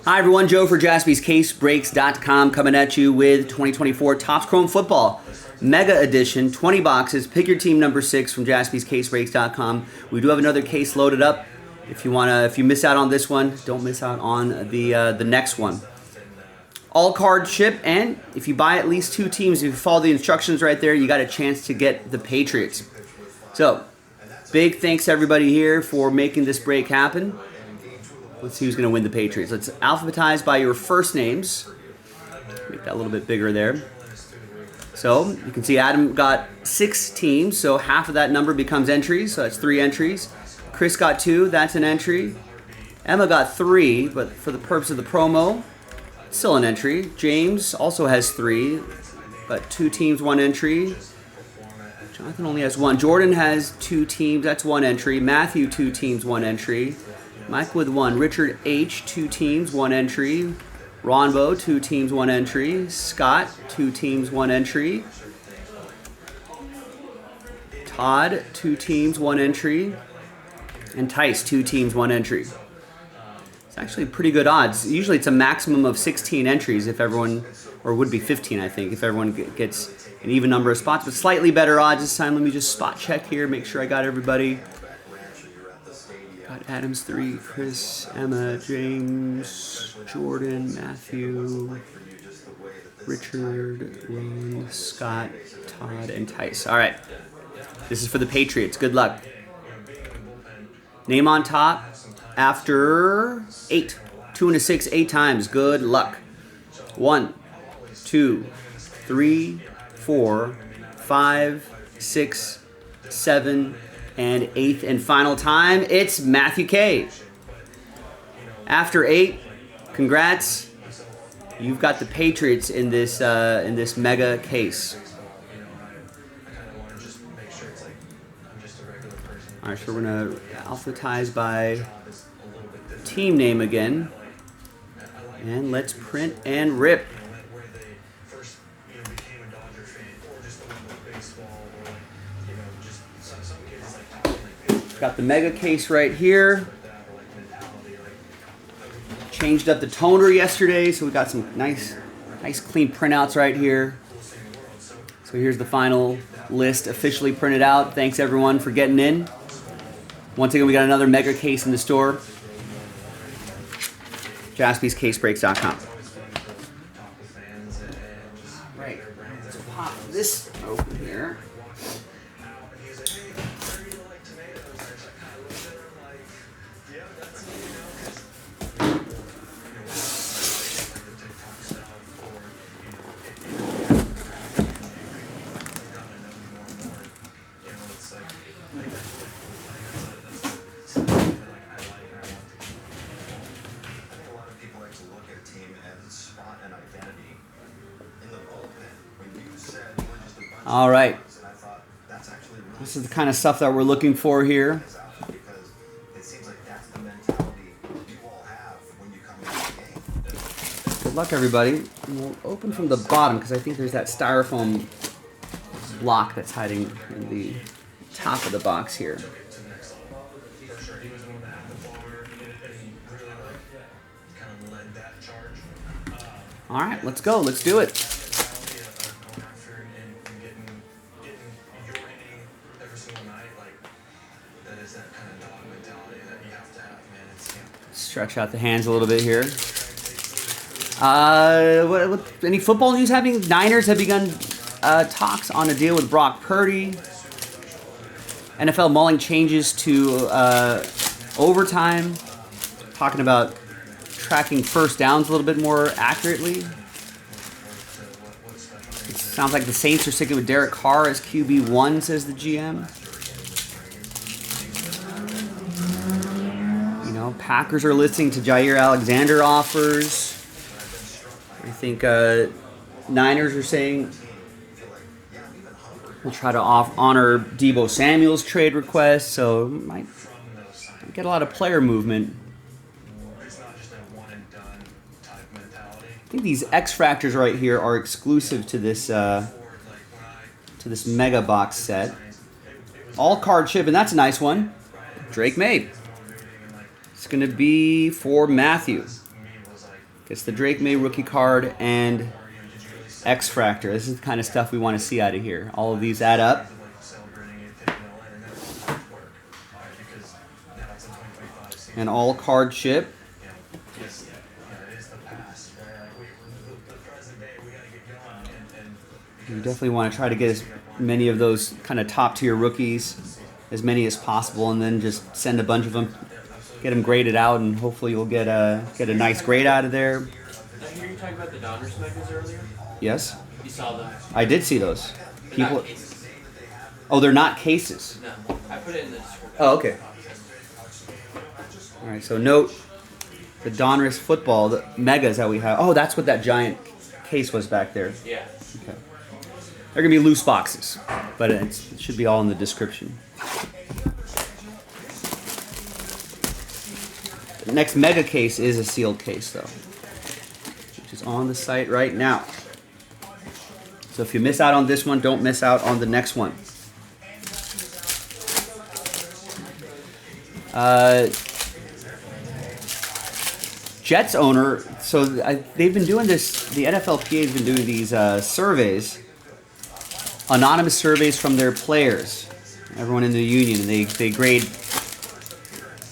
Hi everyone, Joe for JaspysCaseBreaks.com coming at you with 2024 Topps Chrome Football Mega Edition, 20 boxes. Pick your team number 6 from JaspysCaseBreaks.com. We do have another case loaded up. If you miss out on this one, don't miss out on the next one. All card ship, and if you buy at least 2 teams, if you follow the instructions right there, you got a chance to get the Patriots. So, big thanks to everybody here for making this break happen. Let's see who's going to win the Patriots. Let's alphabetize by your first names. Make that a little bit bigger there. So, you can see Adam got 6 teams, so half of that number becomes entries, so that's 3 entries. Chris got 2, that's an entry. Emma got 3, but for the purpose of the promo, still an entry. James also has 3, but 2 teams, 1 entry. Jonathan only has 1. Jordan has 2 teams, that's 1 entry. Matthew, 2 teams, 1 entry. Mike with 1. Richard H, 2 teams, 1 entry. Ronbo, 2 teams, 1 entry. Scott, 2 teams, 1 entry. Todd, 2 teams, 1 entry. And Tice, 2 teams, 1 entry. It's actually pretty good odds. Usually it's a maximum of 16 entries if everyone, or would be 15 I think, if everyone gets an even number of spots. But slightly better odds this time. Let me just spot check here, make sure I got everybody. Got Adams 3, Chris, Emma, James, Jordan, Matthew, Richard, Ron, Scott, Todd, and Tice. All right, this is for the Patriots. Good luck. Name on top after 8. 2 and a 6, 8 times. Good luck. 1, 2, 3, 4, 5, 6, 7, and 8th and final time, it's Matthew K. After 8, congrats. You've got the Patriots in this mega case. All right, so we're gonna alphabetize by team name again, and let's print and rip. Got the mega case right here. Changed up the toner yesterday, so we got some nice clean printouts right here. So here's the final list officially printed out. Thanks everyone for getting in. Once again, we got another mega case in the store. JaspysCaseBreaks.com. Right, let's pop this open here. All right, this is the kind of stuff that we're looking for here. Good luck, everybody. And we'll open from the bottom because I think there's that styrofoam block that's hiding in the top of the box here. All right, let's go. Let's do it. Stretch out the hands a little bit here. Any football news happening? Niners have begun talks on a deal with Brock Purdy. NFL mulling changes to overtime. Talking about tracking first downs a little bit more accurately. It sounds like the Saints are sticking with Derek Carr as QB1, says the GM. Packers are listening to Jair Alexander offers. I think Niners are saying we'll try to honor Deebo Samuel's trade request, so might get a lot of player movement. I think these X Factors right here are exclusive to this mega box set. All card chip, and that's a nice one. Drake May. It's going to be for Matthew. Gets the Drake May rookie card and X-Fractor. This is the kind of stuff we want to see out of here. All of these add up. And all card ship. You definitely want to try to get as many of those kind of top tier rookies, as many as possible, and then just send a bunch of them, get them graded out, and hopefully you'll get a nice grade out of there. Did I hear you talking about the Donruss megas earlier? Yes. You saw them? I did see those. They're not cases. Oh, they're not cases. No, I put it in the description. Oh, okay. All right. So note the Donruss football, the megas that we have. Oh, that's what that giant case was back there. Yeah. Okay. They're gonna be loose boxes, but it should be all in the description. The next mega case is a sealed case, though, which is on the site right now. So if you miss out on this one, don't miss out on the next one. Jets owner, so they've been doing this, the NFLPA has been doing these surveys, anonymous surveys from their players, everyone in the union, and they grade,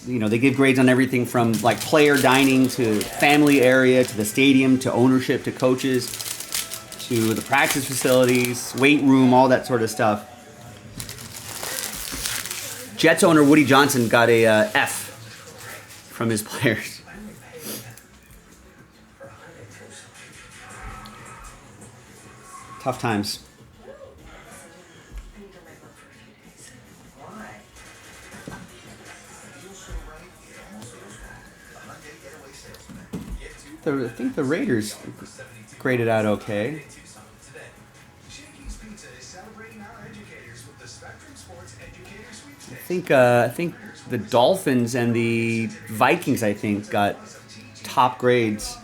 they give grades on everything from like player dining to family area to the stadium to ownership to coaches to the practice facilities, weight room, all that sort of stuff. Jets owner Woody Johnson got a F from his players. Tough times. I think the Raiders graded out okay. I think the Dolphins and the Vikings, got top grades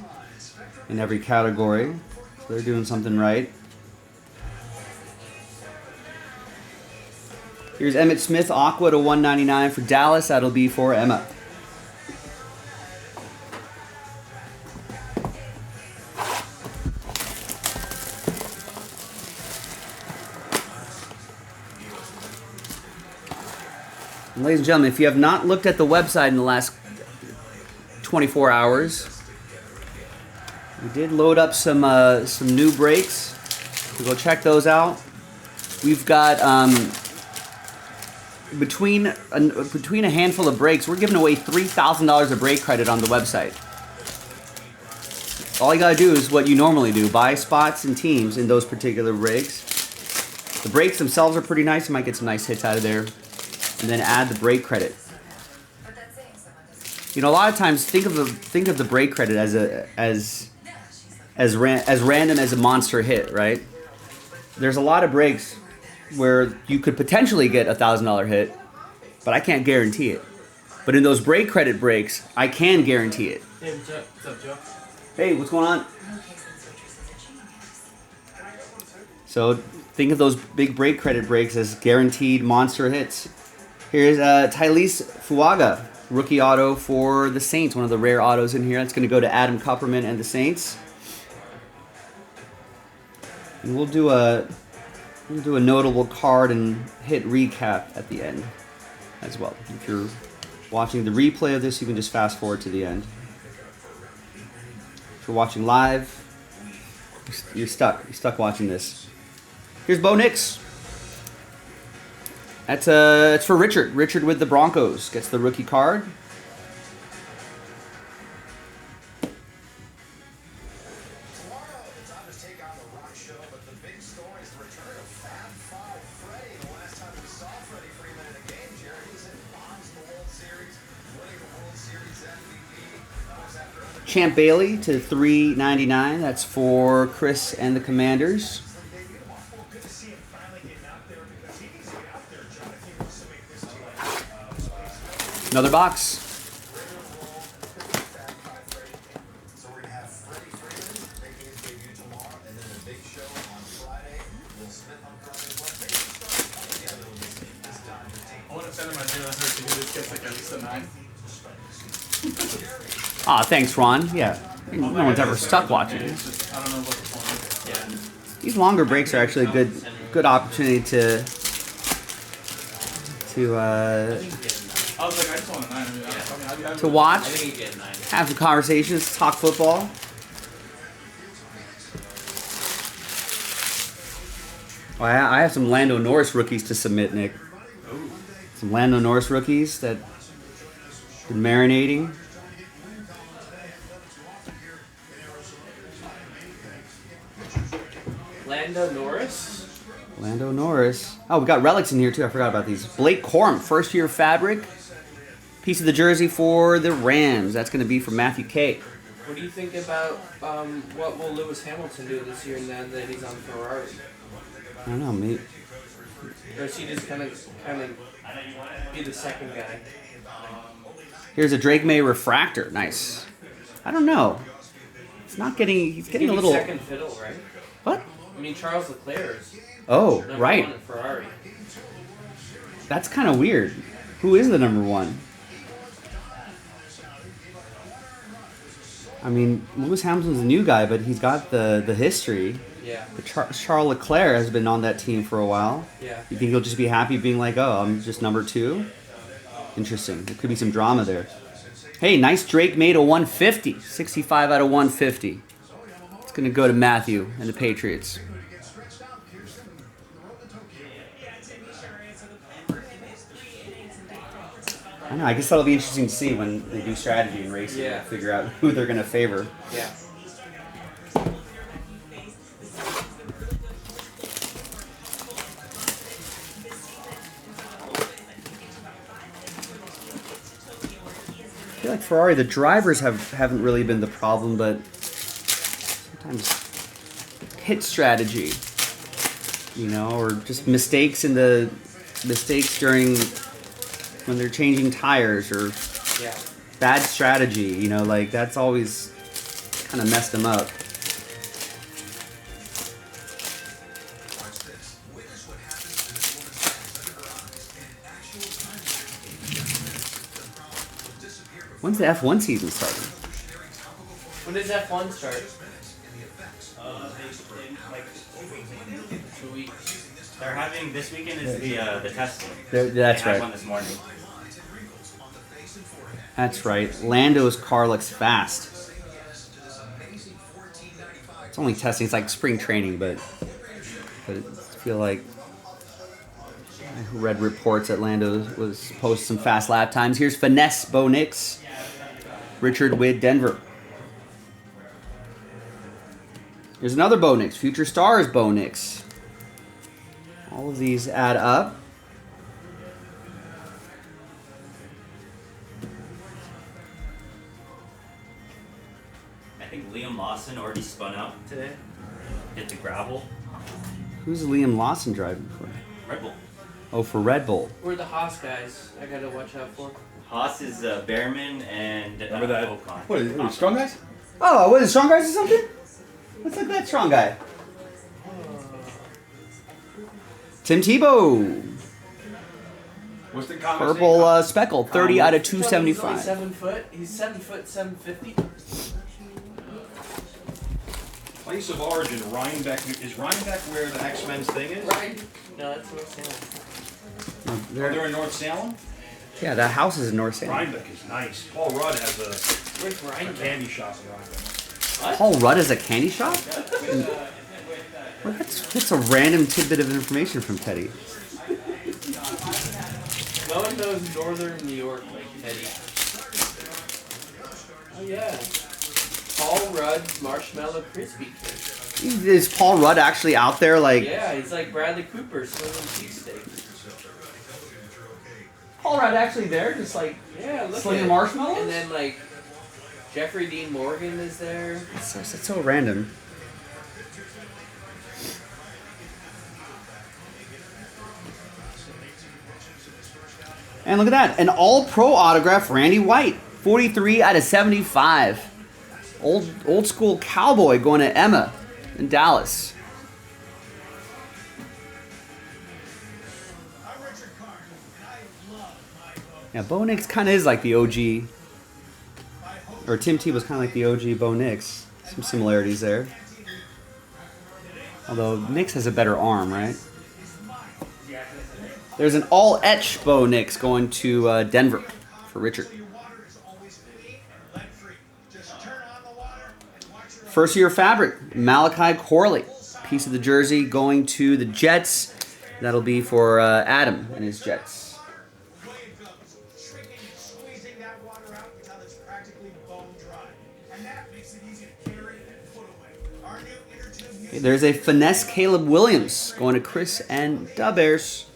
in every category. So they're doing something right. Here's Emmitt Smith, Aqua to 199 for Dallas. That'll be for Emma. And ladies and gentlemen, if you have not looked at the website in the last 24 hours, we did load up some new breaks. So go check those out. We've got between a handful of breaks, we're giving away $3,000 of break credit on the website. All you gotta do is what you normally do: buy spots and teams in those particular breaks. The breaks themselves are pretty nice. You might get some nice hits out of there, and then add the break credit. A lot of times think of the break credit as random as a monster hit, right? There's a lot of breaks where you could potentially get a $1,000 hit, but I can't guarantee it. But in those break credit breaks, I can guarantee it. Hey, what's up? What's up, Joe? Hey, what's going on? So think of those big break credit breaks as guaranteed monster hits. Here's Tylese Fuaga, rookie auto for the Saints, one of the rare autos in here. That's going to go to Adam Kupperman and the Saints. And we'll do a notable card and hit recap at the end as well. If you're watching the replay of this, you can just fast forward to the end. If you're watching live, you're stuck. You're stuck watching this. Here's Bo Nix. It's for Richard. Richard with the Broncos gets the rookie card. Champ Bailey to $3.99. That's for Chris and the Commanders. Another box. I want to send him my deal. I heard he gets like at least a 9. Ah, thanks, Ron. Yeah. No one's ever stuck watching. I don't know what the point is. Yeah. These longer breaks are actually a good opportunity to I was like, I just want a 9. I mean, to watch, I think you get a 9. have some conversations, talk football. Oh, I have some Lando Norris rookies to submit, Nick. Some Lando Norris rookies that been marinating. Lando Norris. Lando Norris. Oh, we got relics in here too. I forgot about these. Blake Corum, first year fabric. Piece of the jersey for the Rams. That's going to be from Matthew K. What do you think about what will Lewis Hamilton do this year now that he's on Ferrari? I don't know, maybe. Or is he just kind of be the second guy? Here's a Drake May refractor. Nice. I don't know. It's not getting. He's getting a little. Second fiddle, right? What? I mean, Charles Leclerc is Oh, number right. one in Ferrari. That's kind of weird. Who is the number one? I mean, Lewis Hamilton's a new guy, but he's got the history. Yeah. But Charles Leclerc has been on that team for a while. Yeah. You think he'll just be happy being like, oh, I'm just number 2? Interesting. There could be some drama there. Hey, nice Drake made a 150. 65 out of 150. It's going to go to Matthew and the Patriots. I don't know. I guess that'll be interesting to see when they do strategy and racing. Yeah. Figure out who they're going to favor. Yeah. I feel like Ferrari, the drivers haven't really been the problem, but sometimes hit strategy, or just mistakes during when they're changing tires or Yeah. bad strategy, like that's always kind of messed them up. When's the F1 season starting? When does F1 start? Like 2 weeks. they're having this weekend is the testing. That's They had right. one this morning. That's right. Lando's car looks fast. It's only testing. It's like spring training, but I feel like I read reports that Lando was supposed to some fast lap times. Here's Finesse Bo Nix. Richard with Denver. Here's another Bo Nix. Future Stars Bo Nix. All of these add up. I think Liam Lawson already spun out today. Hit the gravel. Who's Liam Lawson driving for? Red Bull. Oh, for Red Bull. Who are the Haas guys I gotta watch out for? Haas is Behrman and Remember that? Ocon. What is it? Strong guys? Oh, what is it, Strong Guys or something? What's like that Strong Guy? Tim Tebow. What's the comic? Purple speckle. 30 out of He's only 275. 7 foot. He's 7 foot 750. Place of origin, Rhinebeck. Is Rhinebeck where the X-Men's thing is? Right? No, that's what I'm saying. Oh, they're in North Salem? Yeah, that house is in North Salem. Rhinebeck is nice. Paul Rudd has Where's a Ryan? candy shop in Rhinebeck. Paul Rudd is a candy shop? Well, that's a random tidbit of information from Teddy. No one knows northern New York like Teddy. Oh yeah. Paul Rudd Marshmallow Crispy Cake. Is Paul Rudd actually out there? Like, Yeah, he's like Bradley Cooper swinging cheesesteak. Paul Rudd actually there? Just like, Yeah, look Slinging at it. marshmallows? And then like Jeffrey Dean Morgan is there. it's so random. And look at that. An all-pro autograph, Randy White. 43 out of 75. Old school cowboy going to Emma in Dallas. Yeah, Bo Nix kind of is like the OG Or Tim T was kind of like the OG Bo Nix. Some similarities there. Although Nix has a better arm, right? There's an all-etch Bo Nix going to Denver for Richard. First year fabric, Malachi Corley. Piece of the jersey going to the Jets. That'll be for Adam and his Jets. Okay, there's a finesse Caleb Williams going to Chris and Da Bears.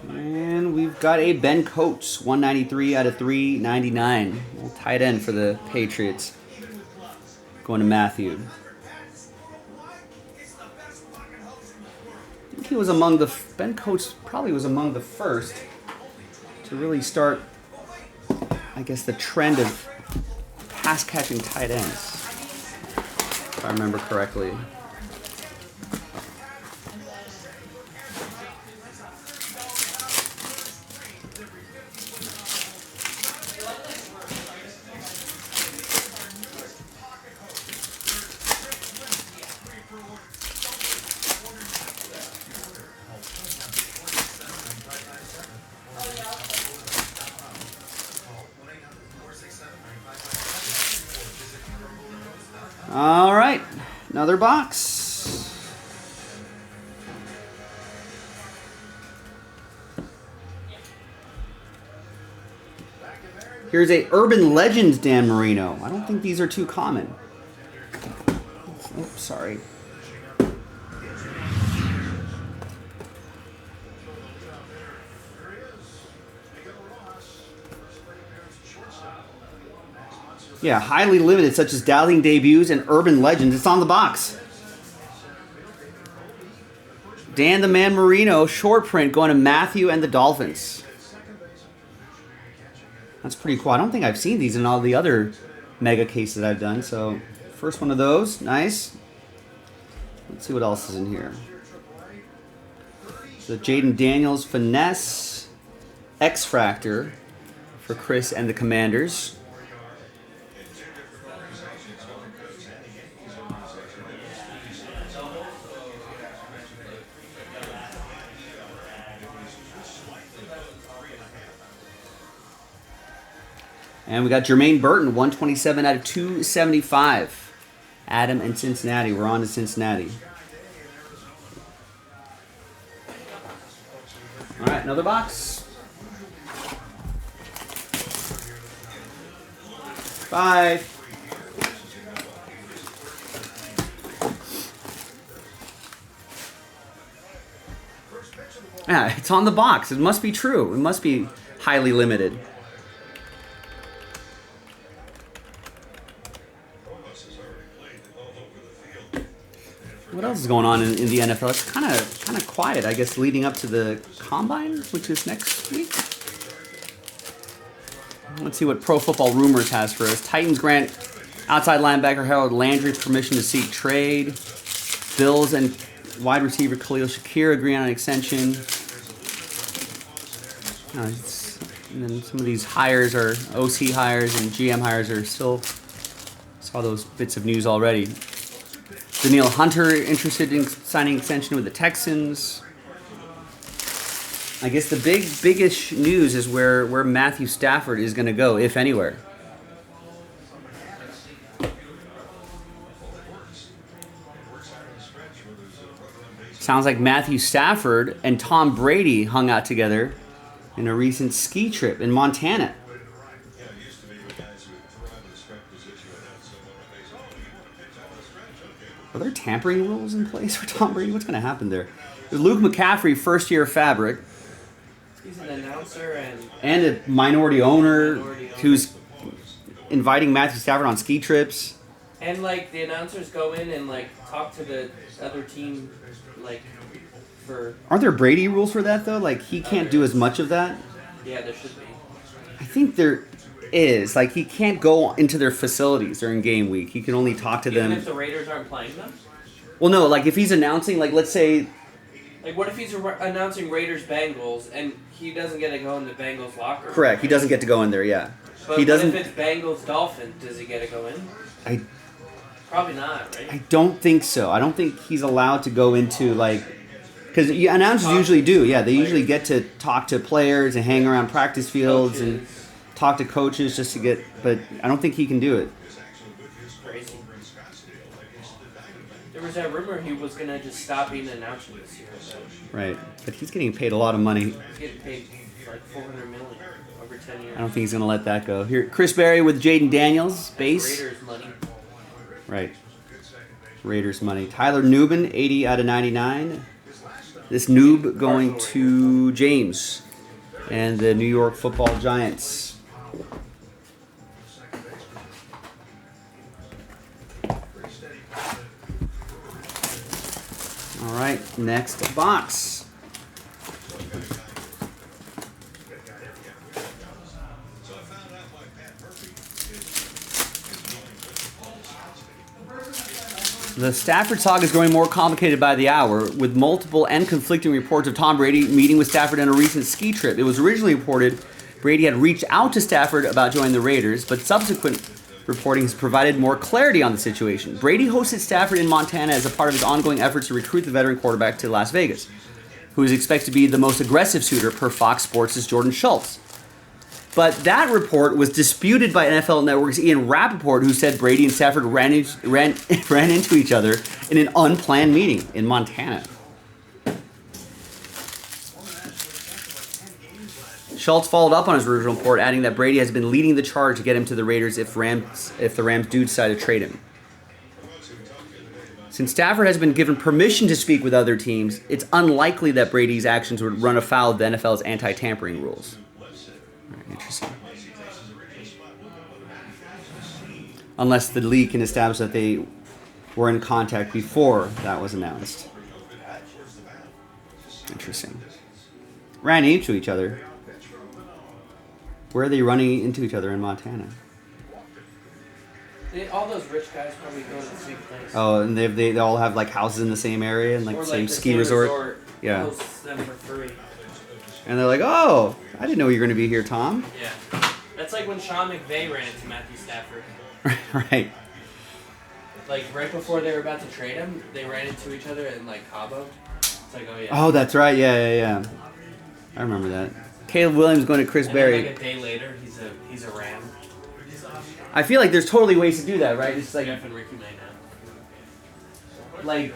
And we've got a Ben Coates, 193 out of 399. Tight end for the Patriots. Going to Matthew. I think he was among the... Ben Coates probably was among the first to really start, I guess, the trend of pass-catching tight ends, if I remember correctly. All right, another box. Here's a Urban Legends Dan Marino. I don't think these are too common. Oh, sorry. Yeah, highly limited, such as Dowling debuts and Urban Legends. It's on the box. Dan the Man Marino, short print, going to Matthew and the Dolphins. That's pretty cool. I don't think I've seen these in all the other mega cases I've done. So, first one of those. Nice. Let's see what else is in here. So, Jaden Daniels, Finesse, X-Fractor for Chris and the Commanders. And we got Jermaine Burton, 127 out of 275. Adam and Cincinnati. We're on to Cincinnati. All right, another box. 5. Yeah, it's on the box. It must be true. It must be highly limited. What else is going on in the NFL? It's kind of quiet, I guess, leading up to the Combine, which is next week. Let's see what Pro Football Rumors has for us. Titans grant outside linebacker Harold Landry permission to seek trade. Bills and wide receiver Khalil Shakir agree on an extension. And then some of these hires are OC hires and GM hires are still... Saw those bits of news already. Daniil Hunter interested in signing extension with the Texans. I guess the biggest news is where Matthew Stafford is going to go, if anywhere. Sounds like Matthew Stafford and Tom Brady hung out together in a recent ski trip in Montana. Are there tampering rules in place for Tom Brady? What's going to happen there? Luke McCaffrey, first year fabric. He's an announcer and a minority owner who's inviting Matthew Stafford on ski trips. And like the announcers go in and like talk to the other team, like for. Aren't there Brady rules for that though? Like he can't do as much of that. Yeah, there should be. I think there is. Like, he can't go into their facilities during game week. He can only talk to Even them. if the Raiders aren't playing them? Well, no, like if he's announcing, like let's say, Like, what if he's announcing Raiders-Bengals and he doesn't get to go in the Bengals locker room? correct, he doesn't get to go in there. Yeah, But he doesn't. what if it's Bengals-Dolphins? Does he get to go in? I Probably not, right? I don't think so. I don't think he's allowed to go into like, because announcers usually do. Yeah, they usually get to talk to players and hang around practice fields and Coaches. talk to coaches just to get. But I don't think he can do it. Crazy. There was that rumor he was going to just stop being an announcer this year. But Right, but he's getting paid a lot of money. he's getting paid like $400 million over 10 years. I don't think he's gonna let that go. Here, Chris Berry with Jaden Daniels, base. Raiders money. Right. Raiders money. Tyler Newbin, 80 out of 99. This noob going to James and the New York Football Giants. All right, next box. The Stafford saga is growing more complicated by the hour, with multiple and conflicting reports of Tom Brady meeting with Stafford on a recent ski trip. It was originally reported Brady had reached out to Stafford about joining the Raiders, but subsequent reporting has provided more clarity on the situation. Brady hosted Stafford in Montana as a part of his ongoing efforts to recruit the veteran quarterback to Las Vegas, who is expected to be the most aggressive suitor per Fox Sports' Jordan Schultz. But that report was disputed by NFL Network's Ian Rappaport, who said Brady and Stafford ran into each other in an unplanned meeting in Montana. Schultz followed up on his original report, adding that Brady has been leading the charge to get him to the Raiders if the Rams do decide to trade him. Since Stafford has been given permission to speak with other teams, it's unlikely that Brady's actions would run afoul of the NFL's anti-tampering rules. Interesting. Unless the league can establish that they were in contact before that was announced. Interesting. Ran into each other. Where are they running into each other in Montana? All those rich guys probably go to the same place. Oh, and they all have like houses in the same area and like Or the same the ski same resort. Yeah. Hosts them for free. And they're like, oh, I didn't know you were going to be here, Tom. Yeah. That's like when Sean McVay ran into Matthew Stafford. Right. Like right before they were about to trade him, they ran into each other in like Cabo. It's like, oh yeah. Oh, that's right. Yeah. I remember that. Caleb Williams going to Chris And Berry. then, like a day later, he's a Ram. I feel like there's totally ways to do that, right? It's like, Jeff and Ricky May now. like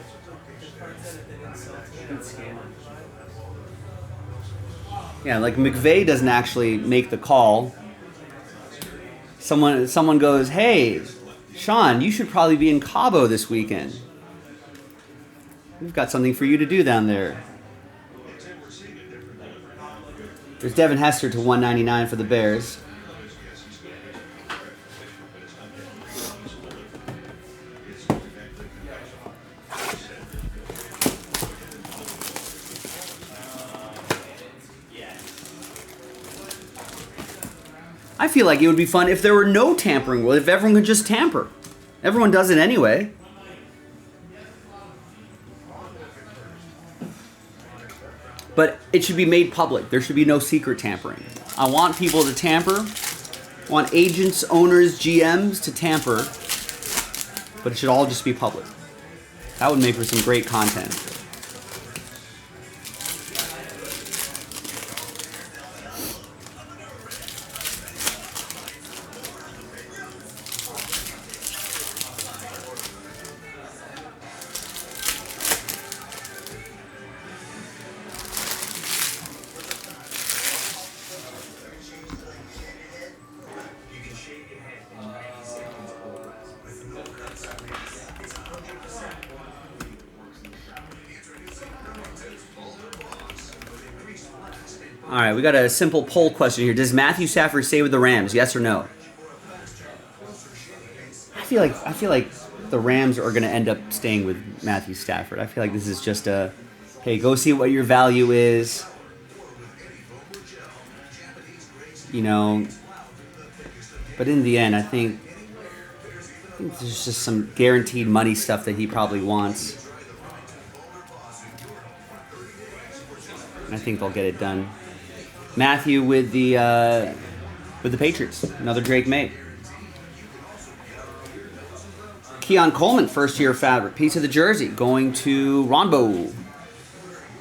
Good scamming. yeah, like McVay doesn't actually make the call. Someone goes, hey, Sean, you should probably be in Cabo this weekend. We've got something for you to do down there. There's Devin Hester to 199 for the Bears. I feel like it would be fun if there were no tampering rules, if everyone could just tamper. Everyone does it anyway. But it should be made public. There should be no secret tampering. I want people to tamper. I want agents, owners, GMs to tamper. But it should all just be public. That would make for some great content. All right, we got a simple poll question here. Does Matthew Stafford stay with the Rams? Yes or no? I feel like the Rams are going to end up staying with Matthew Stafford. I feel like this is just a, hey, go see what your value is. you know. But in the end, I think there's just some guaranteed money stuff that he probably wants. And I think they'll get it done. Matthew with the Patriots. Another Drake May. Keon Coleman, first-year fabric. Piece of the jersey going to Ronbo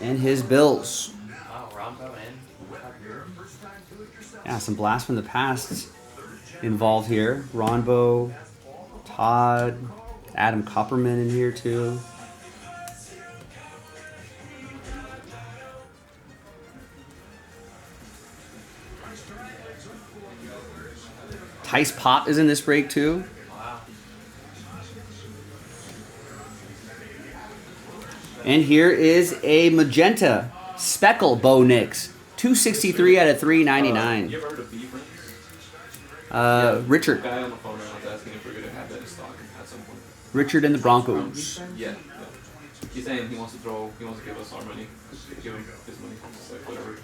and his Bills. Wow, Rombo and Yeah, some blast from the past involved here. Ronbo, Todd, Adam Copperman in here too. Tice Pop is in this break too. wow. And here is a magenta speckle Bo Nix. 263 out of 399. You ever heard of B-Friends? Richard. Guy on the phone right now is asking if we're gonna have that in stock at some point. Richard and the Broncos. Yeah. He's saying he wants to give us our money. Give him his money. It's like whatever.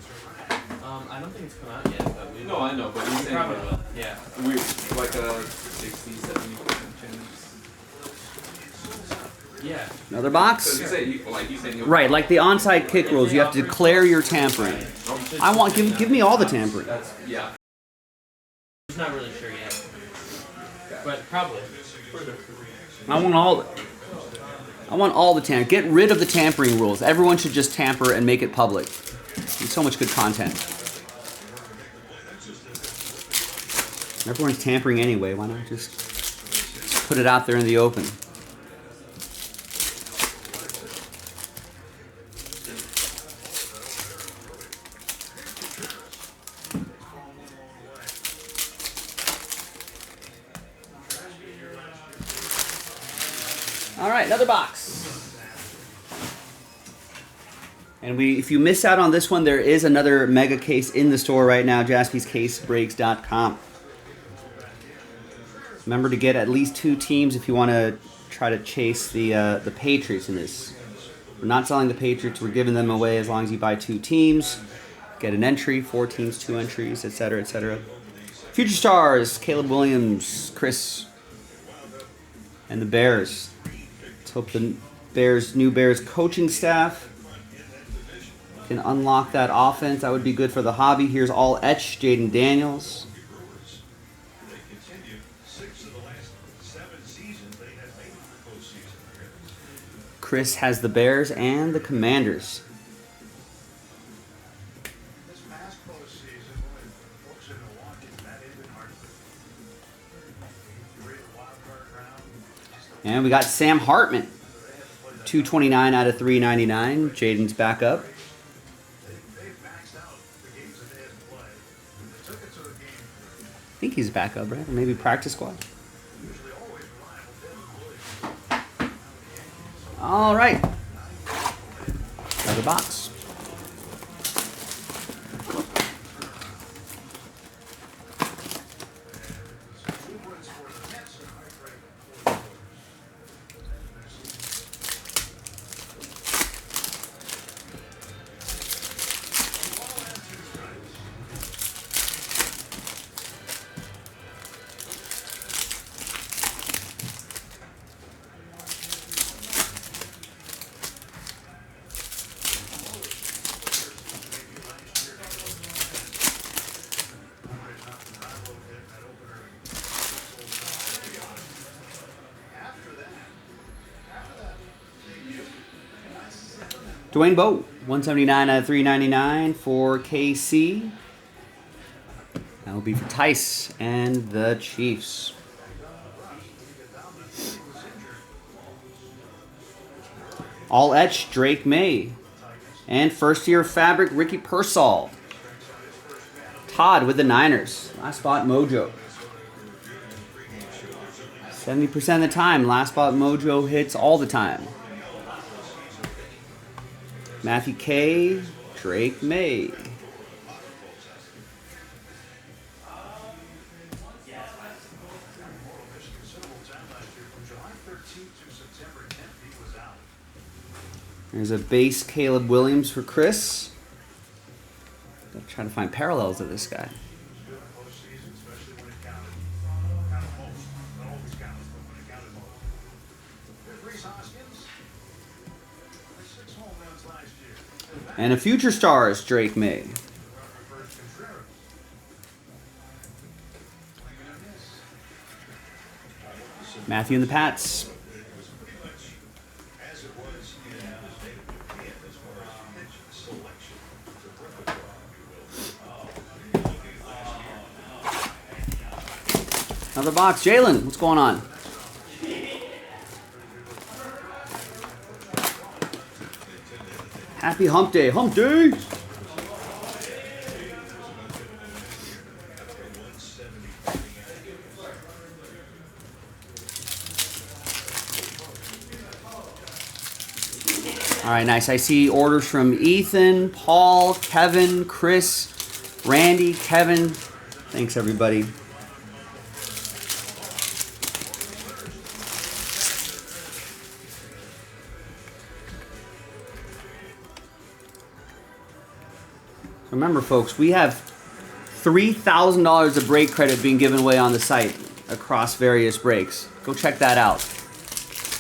I don't think it's come out yet, but we No, I know, but he's saying probably will. Yeah. we're like a 60-70% chance. Yeah. Another Because box. he's saying he'll Right, like the onside kick rules, you have to declare your tampering. I want give me all the tampering. Yeah. He's not really sure yet. But probably. I want all the tampering. Get rid of the tampering rules. Everyone should just tamper and make it public. There's so much good content. Everyone's tampering anyway. Why not just put it out there in the open? All right, another box. And if you miss out on this one, there is another mega case in the store right now, jaspyscasebreaks.com. Remember to get at least 2 teams if you want to try to chase the Patriots in this. We're not selling the Patriots. We're giving them away as long as you buy 2 teams. Get an entry, 4 teams, 2 entries, etc., etc. Future stars, Caleb Williams, Chris, and the Bears. Let's hope the new Bears coaching staff can unlock that offense. That would be good for the hobby. Here's all etch, Jaden Daniels. Chris has the Bears and the Commanders. And we got Sam Hartman. 229 out of 399. Jaden's back up. I think he's back up, right? Or maybe practice squad. All right. Another box. Dwayne Bowe, 179 out of 399 for KC. That will be for Tice and the Chiefs. All etch, Drake May. And first year fabric, Ricky Pearsall. Todd with the Niners. Last spot mojo. 70% of the time, last spot mojo hits all the time. Matthew K, Drake May. There's a base Caleb Williams for Chris. I'm trying to find parallels of this guy. And a Future Stars, Drake May. Matthew and the Pats. Another box. Jalen, what's going on? Happy Hump Day. Hump Day! All right, nice. I see orders from Ethan, Paul, Kevin, Chris, Randy, Kevin. Thanks, everybody. Remember, folks, we have $3,000 of break credit being given away on the site across various breaks. Go check that out.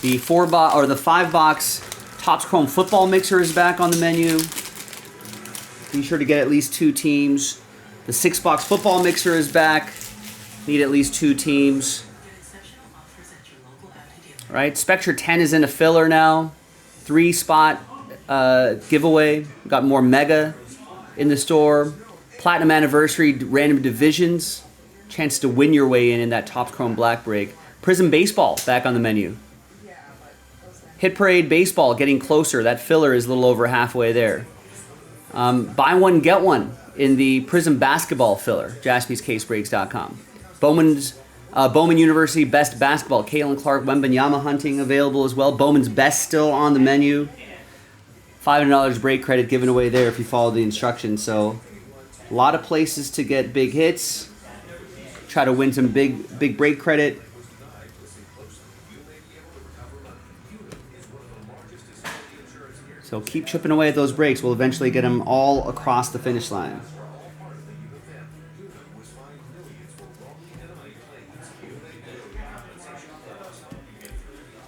The 5-box Topps Chrome football mixer is back on the menu. Be sure to get at least 2 teams. The 6-box football mixer is back. Need at least 2 teams. All right, Spectre 10 is in a filler now. 3-spot giveaway. Got more Mega in the store. Platinum Anniversary random divisions. Chance to win your way in that Topps Chrome Black break. Prism Baseball back on the menu. Hit Parade Baseball getting closer. That filler is a little over halfway there. Buy one, get one in the Prism Basketball filler. JaspysCaseBreaks.com. Bowman University Best Basketball. Kalen Clark, Wembanyama hunting available as well. Bowman's Best still on the menu. $500 break credit given away there if you follow the instructions. So a lot of places to get big hits. Try to win some big break credit. So keep chipping away at those breaks. We'll eventually get them all across the finish line.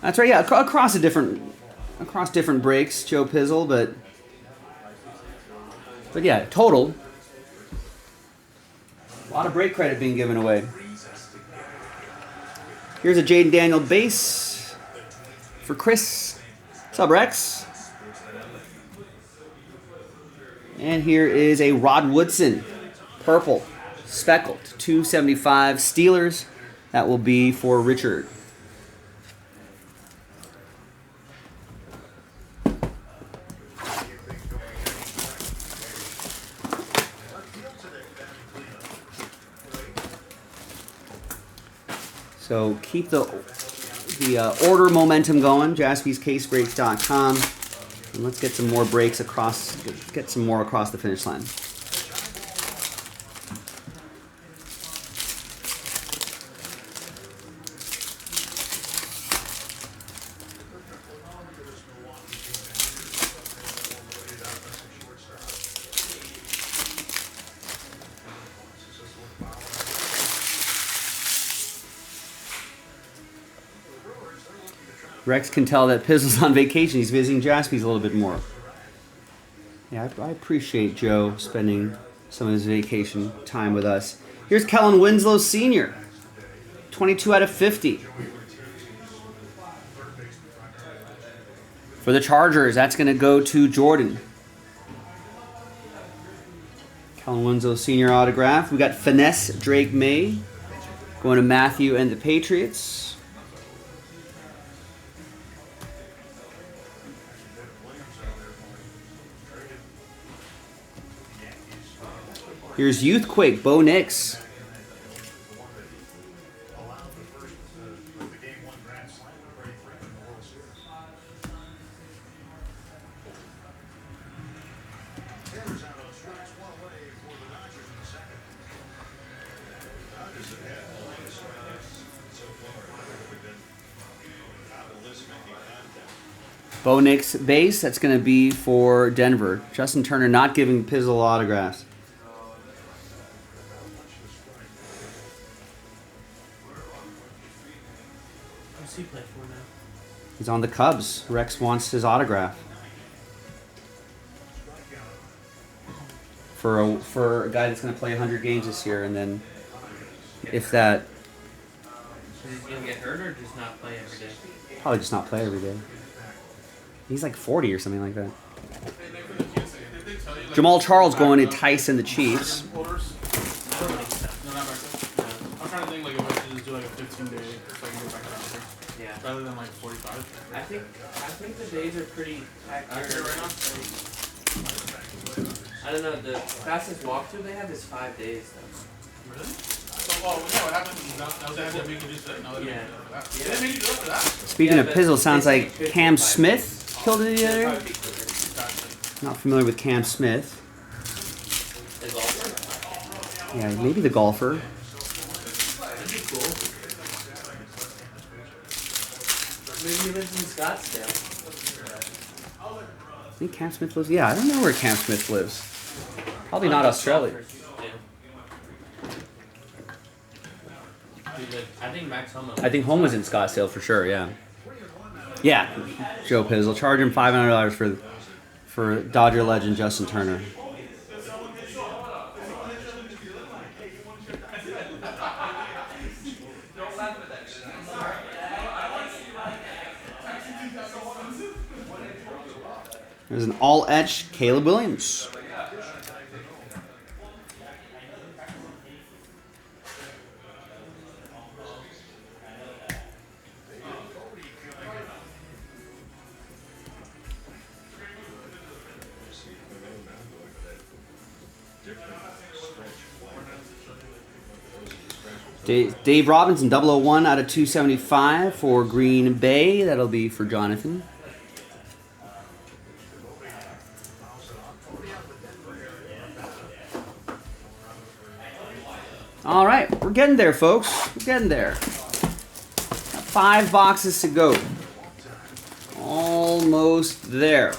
That's right, yeah, across different breaks, Joe Pizzle, but yeah, total. A lot of break credit being given away. Here's a Jaden Daniel base for Chris. What's up, Rex? And here is a Rod Woodson, purple, speckled, 275 Steelers. That will be for Richard. So keep the order momentum going, JaspysCaseBreaks.com. And let's get some more breaks across the finish line. Rex can tell that Pizzle's on vacation. He's visiting Jaspys a little bit more. Yeah, I appreciate Joe spending some of his vacation time with us. Here's Kellen Winslow Sr. 22 out of 50. For the Chargers, that's going to go to Jordan. Kellen Winslow Sr. autograph. We got Finesse Drake May going to Matthew and the Patriots. Here's Youthquake, Bo Nix. Bo Nix base, that's going to be for Denver. Justin Turner not giving Pizzle autographs. Who's he play for now? He's on the Cubs. Rex wants his autograph. for a guy that's going to play 100 games this year, and then if that, Is he gonna get hurt or just not play every day? probably just not play every day. He's like 40 or something like that. Jamal Charles going to Tyson the Chiefs. I don't think so. No, not back then. I'm trying to think like if I should just do like a 15-day so I can go back around here. Yeah. Rather than like 45. I think the days are pretty accurate Right now? I don't know, the fastest walkthrough they have is 5 days though. Really? So, oh, no, what happened? Now they make you do that. Now they make you do it for that. Yeah. They make you do it for that? Speaking Yeah, of but Pizzle, sounds they say like 50 Cam to 5 Smith killed it the It'll other day. probably be quicker. Not familiar with Cam Smith. Is also Yeah, maybe the golfer. that'd be cool. Maybe he lives in Scottsdale. I think Cam Smith lives. Yeah, I don't know where Cam Smith lives. Probably not Australia. Dude, like, I think Max Homa. I think home was in Scottsdale for sure. Yeah. Yeah, Joe Pizzle. Charge him $500 for Dodger legend Justin Turner. There's an all-etched Caleb Williams. Dave Robinson, 001 out of 275 for Green Bay. That'll be for Jonathan. All right, we're getting there, folks. We're getting there. 5 boxes to go. Almost there.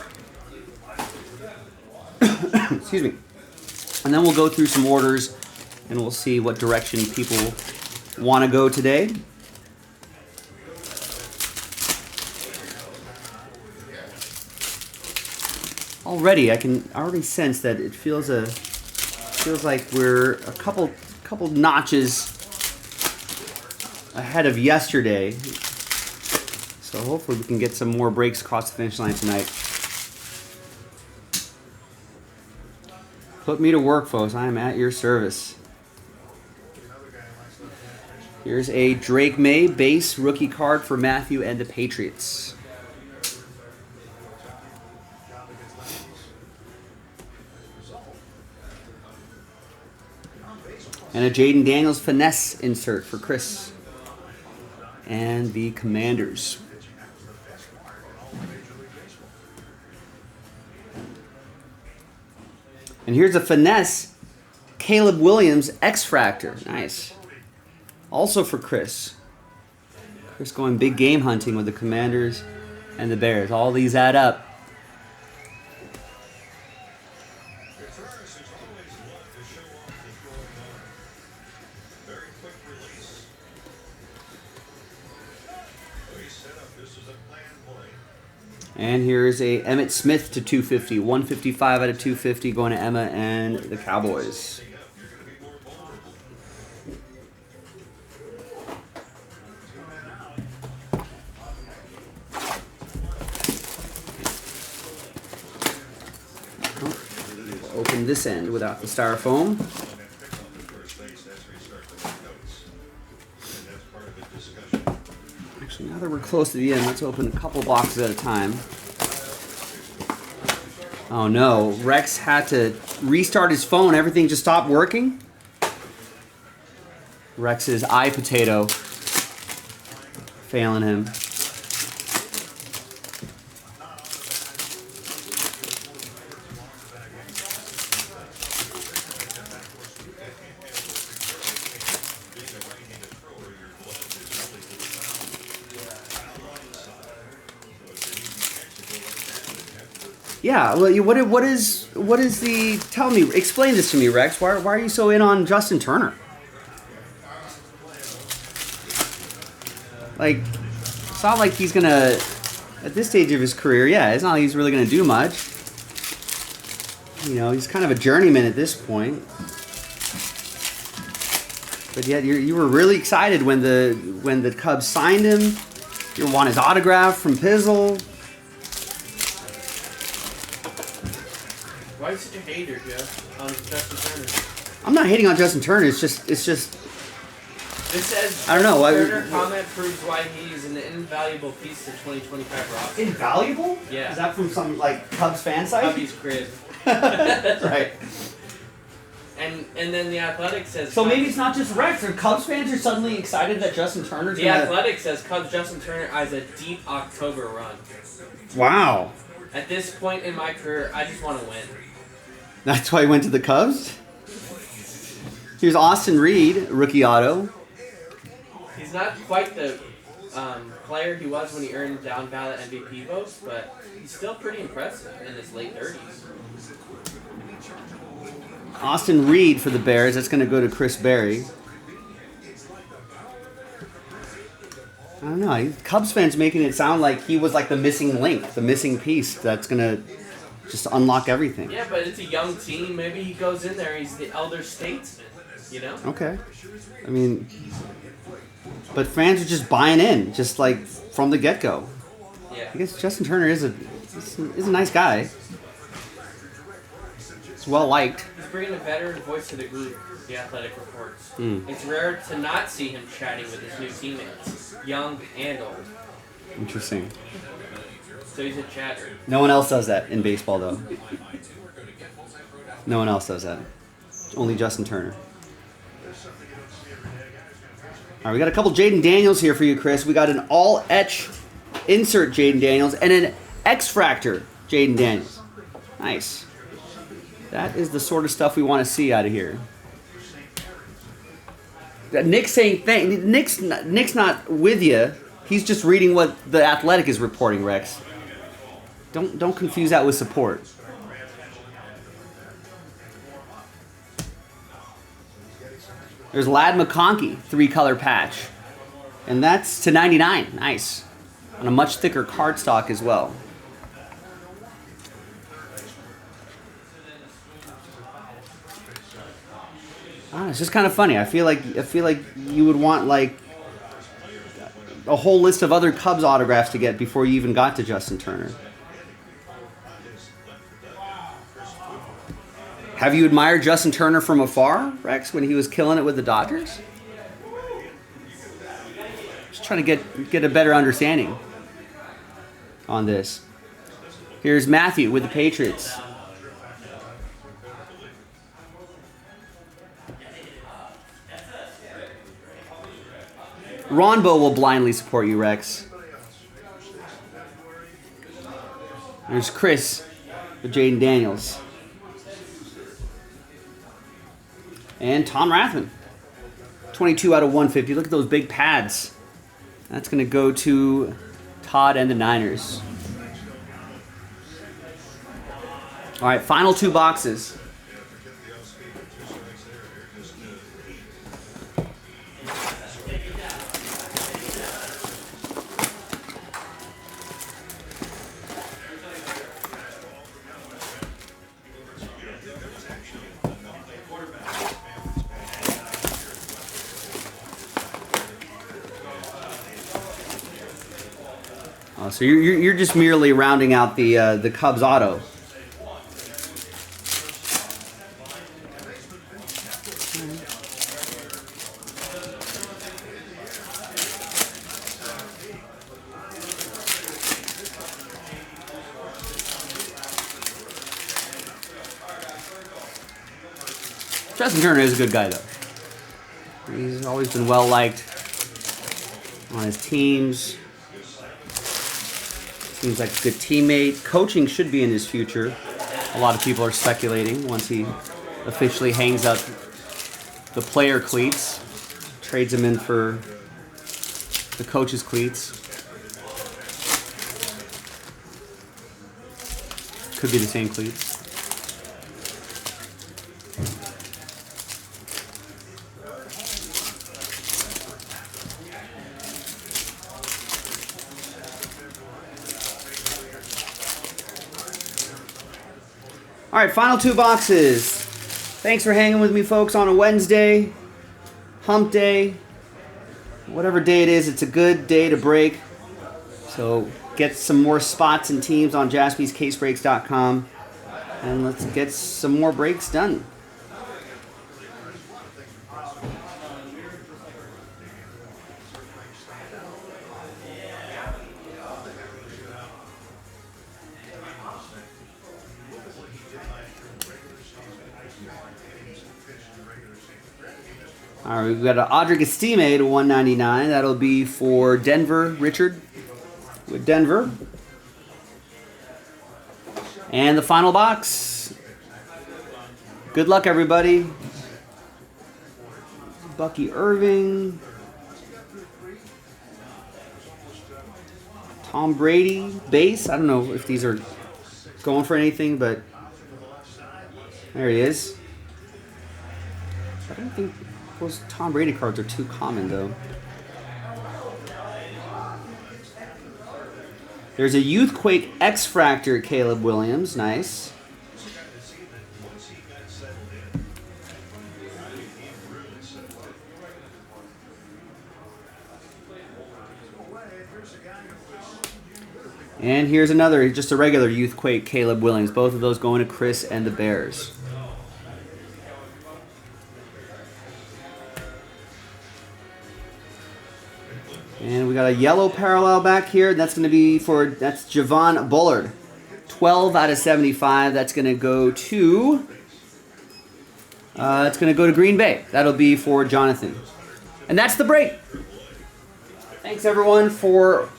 Excuse me. And then we'll go through some orders and we'll see what direction people want to go today. Already, I can already sense that it feels like we're a couple notches ahead of yesterday. So hopefully we can get some more breaks across the finish line tonight. Put me to work, folks. I am at your service. Here's a Drake May base rookie card for Matthew and the Patriots. And a Jaden Daniels finesse insert for Chris and the Commanders. And here's a finesse Caleb Williams X-Fractor. Nice. Also for Chris. Chris going big game hunting with the Commanders and the Bears. All these add up. And here's a Emmitt Smith to 250. 155 out of 250 going to Emma and the Cowboys. We'll open this end without the styrofoam. Actually, now that we're close to the end, let's open a couple boxes at a time. Oh no, Rex had to restart his phone. Everything just stopped working. Rex's eye potato failing him. Yeah, well, what is the? Tell me, explain this to me, Rex. Why are you so in on Justin Turner? Like, it's not like he's gonna, at this stage of his career. Yeah, it's not like he's really gonna do much. You know, he's kind of a journeyman at this point. But yet you were really excited when the Cubs signed him. You want his autograph from Pizzle. Why are you such a hater, Jeff? On Justin Turner. I'm not hating on Justin Turner. It's just It says I don't know. Turner comment proves why he's an invaluable piece to 2025 roster. Invaluable? Yeah. Is that from some like Cubs fan site? Cubby's crib. Right. And then the Athletic says. So maybe it's not just Rex. Or Cubs fans are suddenly excited that Justin Turner's The gonna. Athletic says Cubs Justin Turner has a deep October run. Wow. At this point in my career, I just want to win. That's why he went to the Cubs. Here's Austin Reed, rookie auto. He's not quite the player he was when he earned down ballot MVP votes, but he's still pretty impressive in his late 30s. Austin Reed for the Bears. That's going to go to Chris Berry. I don't know. Cubs fans making it sound like he was like the missing link, the missing piece that's going to just unlock everything. Yeah, but it's a young team. Maybe he goes in there. He's the elder statesman, you know? Okay. I mean, but fans are just buying in, just like from the get-go. Yeah. I guess Justin Turner is a nice guy. He's well liked. He's bringing a veteran voice to the group, the Athletic reports. Mm. It's rare to not see him chatting with his new teammates, young and old. Interesting. So he's a chatter. No one else does that in baseball, though. No one else does that. Only Justin Turner. All right, we got a couple Jaden Daniels here for you, Chris. We got an all-etch insert Jaden Daniels and an X-Fractor Jaden Daniels. Nice. That is the sort of stuff we want to see out of here. Nick's saying Nick's not with you. He's just reading what the Athletic is reporting, Rex. Don't confuse that with support. There's Lad McConkey, 3-color patch. And that's to 99. Nice. On a much thicker cardstock as well. It's just kind of funny. I feel like you would want like a whole list of other Cubs autographs to get before you even got to Justin Turner. Have you admired Justin Turner from afar, Rex, when he was killing it with the Dodgers? Just trying to get a better understanding on this. Here's Matthew with the Patriots. Ronbo will blindly support you, Rex. There's Chris with Jaden Daniels. And Tom Rathman. 22 out of 150. Look at those big pads. That's going to go to Todd and the Niners. All right, final 2 boxes. So you're just merely rounding out the Cubs auto. Justin Turner is a good guy, though. He's always been well liked on his teams. Seems like a good teammate. Coaching should be in his future. A lot of people are speculating once he officially hangs up the player cleats, trades them in for the coach's cleats. Could be the same cleats. All All right, final 2 boxes. Thanks for hanging with me, folks, on a Wednesday, hump day. Whatever day it is, it's a good day to break. So get some more spots and teams on jaspyscasebreaks.com. And let's get some more breaks done. All right, we've got an Audric Estime to 199. That'll be for Denver, Richard, with Denver. And the final box. Good luck, everybody. Bucky Irving. Tom Brady, base. I don't know if these are going for anything, but there he is. I don't think those Tom Brady cards are too common, though. There's a Youthquake X-Fractor Caleb Williams. Nice. And here's another, just a regular Youthquake Caleb Williams. Both of those going to Chris and the Bears. And we got a yellow parallel back here. That's going to be for, that's Javon Bullard. 12 out of 75. That's going to go to, it's going to go to Green Bay. That'll be for Jonathan. And that's the break. Thanks, everyone, for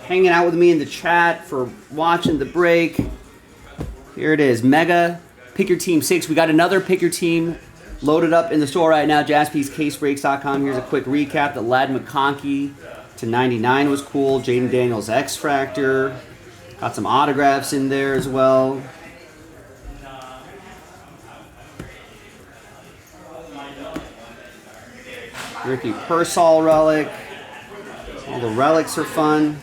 hanging out with me in the chat, for watching the break. Here it is, Mega Pick Your Team 6. We got another Pick Your Team loaded up in the store right now, jaspyscasebreaks.com. Here's a quick recap. The Ladd McConkey to 99 was cool. Jaden Daniels X-Fractor. Got some autographs in there as well. Ricky Pearsall relic. All the relics are fun.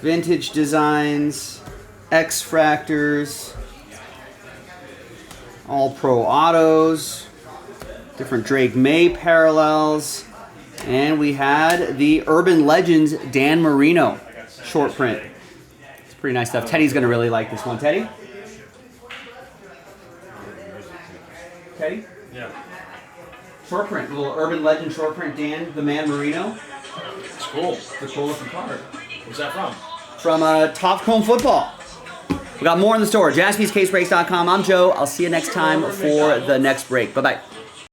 Vintage designs. X-Fractors. All pro autos. Different Drake May parallels. And we had the Urban Legends Dan Marino short print. It's pretty nice stuff. Teddy's going to really like this one. Teddy? Teddy? Yeah. Short print. Little Urban Legend short print Dan, the Man Marino. It's cool. It's a cool looking card. Where's that from? From Top Chrome Football. We got more in the store. jaspyscasebreaks.com. I'm Joe. I'll see you next time for the next break. Bye-bye.